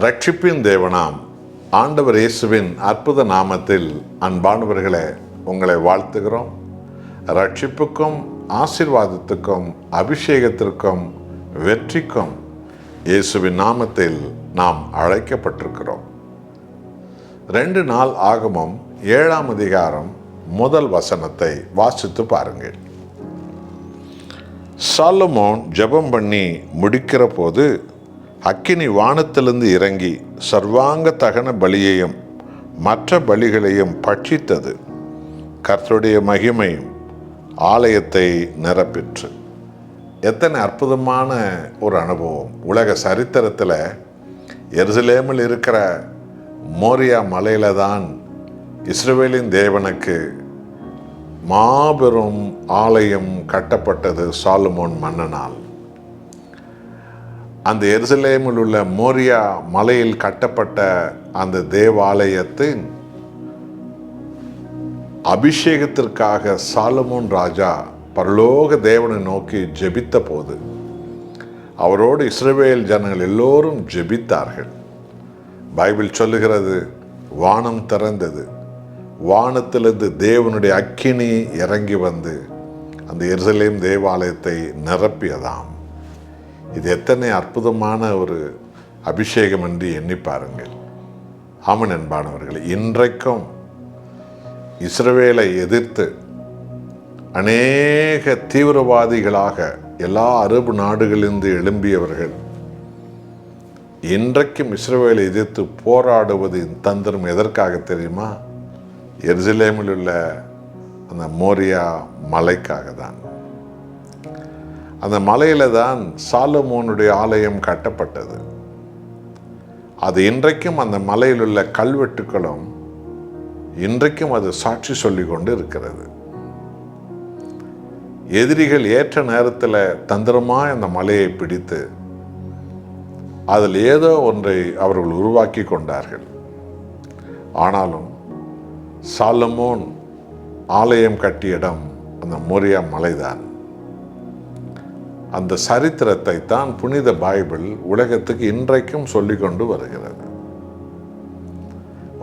ரட்சிப்பின் தேவனாம் ஆண்டவர் இயேசுவின் அற்புத நாமத்தில் அன்பானவர்களே உங்களை வாழ்த்துகிறோம். ரட்சிப்புக்கும் ஆசீர்வாதத்துக்கும் அபிஷேகத்திற்கும் வெற்றிக்கும் இயேசுவின் நாமத்தில் நாம் அழைக்கப்பட்டிருக்கிறோம். 2 நாள் ஆகமம் 7ஆம் அதிகாரம் முதல் வசனத்தை வாசித்து பாருங்கள். சாலமோன் ஜெபம் பண்ணி முடிக்கிற போது அக்கினி வானத்திலிருந்து இறங்கி சர்வாங்க தகன பலியையும் மற்ற பலிகளையும் பட்சித்தது. கர்த்தருடைய மகிமையும் ஆலயத்தை நிரப்பிற்று. எத்தனை அற்புதமான ஒரு அனுபவம்! உலக சரித்திரத்தில் எருசலேமில் இருக்கிற மோரியா மலையில தான் இஸ்ரவேலின் தேவனுக்கு மாபெரும் ஆலயம் கட்டப்பட்டது சாலமோன் மன்னனால். அந்த எருசலேமில் உள்ள மோரியா மலையில் கட்டப்பட்ட அந்த தேவாலயத்தின் அபிஷேகத்திற்காக சாலமோன் ராஜா பரலோக தேவனை நோக்கி ஜெபித்த போது அவரோடு இஸ்ரவேல் ஜனங்கள் எல்லோரும் ஜெபித்தார்கள். பைபிள் சொல்லுகிறது, வானம் திறந்தது, வானத்திலிருந்து தேவனுடைய அக்கினி இறங்கி வந்து அந்த எருசலேம் தேவாலயத்தை நிரப்பியதாம். இது எத்தனை அற்புதமான ஒரு அபிஷேகம் என்று எண்ணி பாருங்கள். ஆமன் அன்பானவர்களே, இன்றைக்கும் இஸ்ரவேலை எதிர்த்து அநேக தீவிரவாதிகளாக எல்லா அரபு நாடுகளிலிருந்து எழும்பியவர்கள் இன்றைக்கும் இஸ்ரவேலை எதிர்த்து போராடுவது தந்திரம் எதற்காக தெரியுமா? எருசலேமில் உள்ள அந்த மோரியா மலைக்காக தான். அந்த மலையில தான் சாலமோனுடைய ஆலயம் கட்டப்பட்டது. அது இன்றைக்கும் அந்த மலையில் உள்ள கல்வெட்டுக்களும் இன்றைக்கும் அது சாட்சி சொல்லி கொண்டு இருக்கிறது. எதிரிகள் ஏற்ற நேரத்தில் தந்திரமாய் அந்த மலையை பிடித்து அதில் ஏதோ ஒன்றை அவர்கள் உருவாக்கி கொண்டார்கள். ஆனாலும் சாலமோன் ஆலயம் கட்டிய இடம் அந்த மோரியா மலைதான். அந்த சரித்திரத்தை தான் புனித பைபிள் உலகத்துக்கு இன்றைக்கும் சொல்லிக் கொண்டு வருகிறது.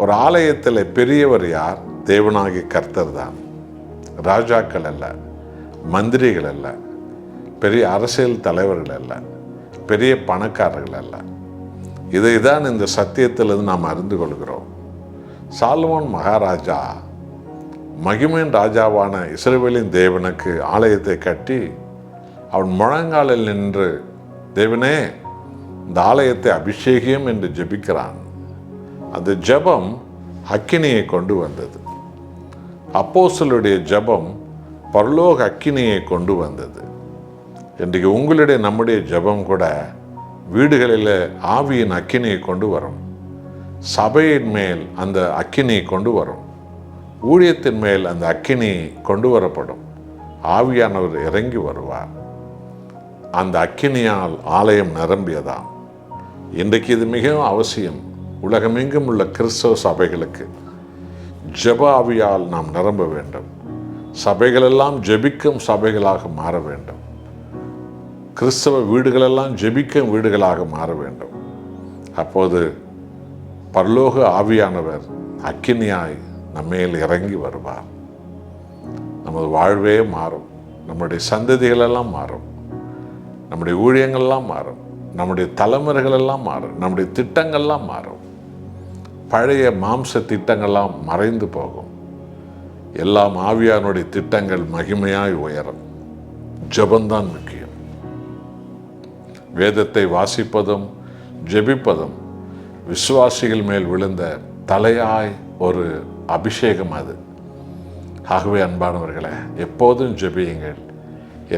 ஒரு ஆலயத்தில் பெரியவர் யார்? தேவனாகிய கர்த்தர் தான். ராஜாக்கள் அல்ல, மந்திரிகள் அல்ல, பெரிய அரசியல் தலைவர்கள் அல்ல, பெரிய பணக்காரர்கள் அல்ல. இதை தான் இந்த சத்தியத்திலிருந்து நாம் அறிந்து கொள்கிறோம். சாலமோன் மகாராஜா மகிமையின் ராஜாவான இஸ்ரவேலின் தேவனுக்கு ஆலயத்தை கட்டி அவன் முழங்காலில் நின்று, தேவனே இந்த ஆலயத்தை அபிஷேகியம் என்று ஜெபிக்கிறான். அந்த ஜெபம் அக்கினியை கொண்டு வந்தது. அப்போஸ்தலருடைய ஜெபம் பரலோக அக்கினியை கொண்டு வந்தது. இன்றைக்கு உங்களுடைய நம்முடைய ஜெபம் கூட வீடுகளில் ஆவியின் அக்கினியை கொண்டு வரும். சபையின் மேல் அந்த அக்கினியை கொண்டு வரும். ஊழியத்தின் மேல் அந்த அக்கினி கொண்டு வரப்படும். ஆவியானவர் இறங்கி வருவார். அந்த அக்கினியால் ஆலயம் நிரம்பியதாம். இன்றைக்கு இது மிகவும் அவசியம். உலகமெங்கும் உள்ள கிறிஸ்தவ சபைகளுக்கு ஜெப ஆவியால் நாம் நிரம்ப வேண்டும். சபைகளெல்லாம் ஜெபிக்கும் சபைகளாக மாற வேண்டும். கிறிஸ்தவ வீடுகளெல்லாம் ஜெபிக்கும் வீடுகளாக மாற வேண்டும். அப்போது பரலோக ஆவியானவர் அக்கினியாய் நம்மேல் இறங்கி வருவார். நமது வாழ்வே மாறும். நம்முடைய சந்ததிகளெல்லாம் மாறும். நம்முடைய ஊழியங்கள்லாம் மாறும். நம்முடைய தலைமுறைகளெல்லாம் மாறும். நம்முடைய திட்டங்கள்லாம் மாறும். பழைய மாம்ச திட்டங்கள்லாம் மறைந்து போகும். எல்லாம் ஆவியானுடைய திட்டங்கள் மகிமையாய் உயரும். ஜெபந்தான் முக்கியம். வேதத்தை வாசிப்பதும் ஜெபிப்பதும் விசுவாசிகள் மேல் விழுந்த தலையாய் ஒரு அபிஷேகம் அது. ஆகவே அன்பானவர்களே, எப்போதும் ஜெபியுங்கள்,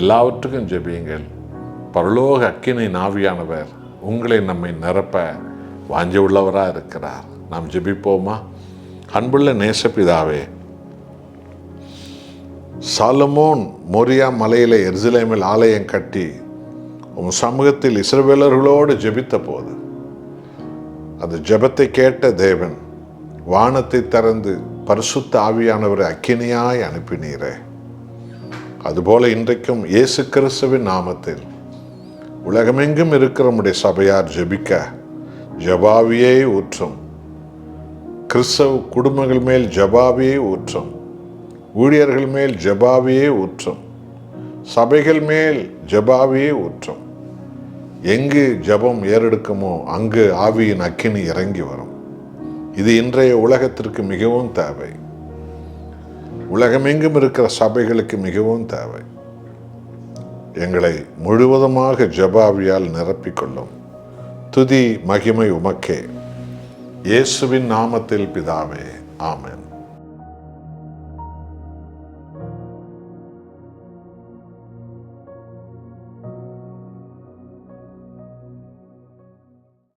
எல்லாவற்றுக்கும் ஜெபியுங்கள். பரலோக அக்கினி ஆவியானவர் உங்களை நம்மை நிரப்ப வாஞ்ச உள்ளவராக இருக்கிறார். நாம் ஜெபிப்போமா? அன்புள்ள நேசபிதாவே, சாலமோன் மோரியா மலையில எருசலேமில் ஆலயம் கட்டி உன் சமூகத்தில் இஸ்ரவேலர்களோடு ஜெபித்த போது அந்த ஜெபத்தை கேட்ட தேவன் வானத்தை திறந்து பரிசுத்த ஆவியானவரை அக்கினியாய் அனுப்பினீரே. அதுபோல இன்றைக்கும் இயேசு கிறிஸ்துவின் நாமத்தில் உலகமெங்கும் இருக்கிற நம்முடைய சபையார் ஜெபிக்க ஜபாவியே ஊற்றும். கிறிஸ்தவ குடும்பங்கள் மேல் ஜபாவியே ஊற்றும். ஊழியர்கள் மேல் ஜபாவியே ஊற்றும். சபைகள் மேல் ஜபாவியே ஊற்றும். எங்கு ஜபம் ஏறெடுக்குமோ அங்கு ஆவியின் அக்கினி இறங்கி வரும். இது இன்றைய உலகத்திற்கு மிகவும் தேவை. உலகமெங்கும் இருக்கிற சபைகளுக்கு மிகவும் தேவை. எங்களை முழுவதுமாக ஜபாவியால் நிரப்பிக்கொள்ளும். துதி மகிமை உமக்கே. இயேசுவின் நாமத்தில் பிதாவே, ஆமென்.